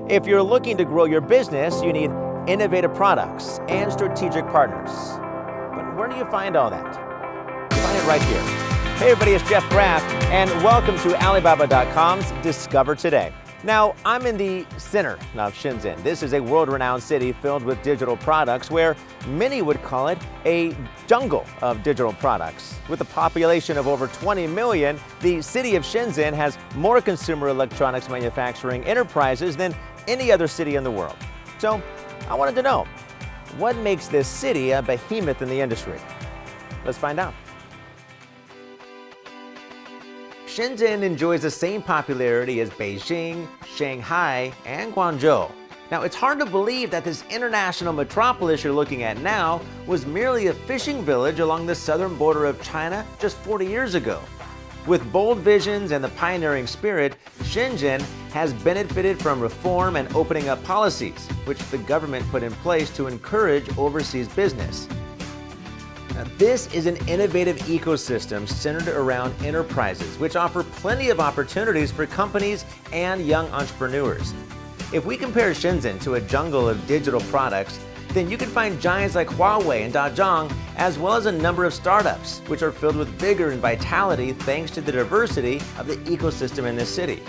If you're looking to grow your business, you need innovative products and strategic partners. But where do you find all that? You find it right here. Hey everybody, it's Jeff Graff, and welcome to Alibaba.com's Discover Today. Now, I'm in the center of Shenzhen. This is a world-renowned city filled with digital products where many would call it a jungle of digital products. With a population of over 20 million, the city of Shenzhen has more consumer electronics manufacturing enterprises than any other city in the world. So, I wanted to know, what makes this city a behemoth in the industry? Let's find out. Shenzhen enjoys the same popularity as Beijing, Shanghai, and Guangzhou. Now, it's hard to believe that this international metropolis you're looking at now was merely a fishing village along the southern border of China just 40 years ago. With bold visions and the pioneering spirit, Shenzhen has benefited from reform and opening up policies, which the government put in place to encourage overseas business. Now, this is an innovative ecosystem centered around enterprises, which offer plenty of opportunities for companies and young entrepreneurs. If we compare Shenzhen to a jungle of digital products, then you can find giants like Huawei and Dazhang, as well as a number of startups, which are filled with vigor and vitality thanks to the diversity of the ecosystem in this city.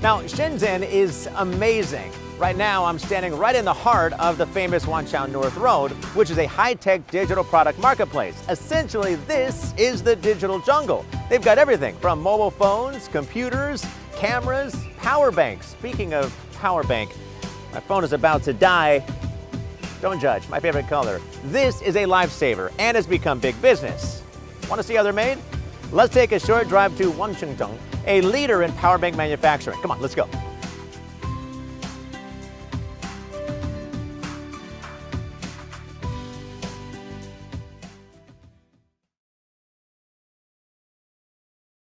Now, Shenzhen is amazing. Right now, I'm standing right in the heart of the famous Wanqiao North Road, which is a high-tech digital product marketplace. Essentially, this is the digital jungle. They've got everything from mobile phones, computers, cameras, power banks. Speaking of power bank, my phone is about to die. Don't judge, my favorite color. This is a lifesaver and has become big business. Want to see how they're made? Let's take a short drive to Wanqiao, a leader in power bank manufacturing. Come on, let's go.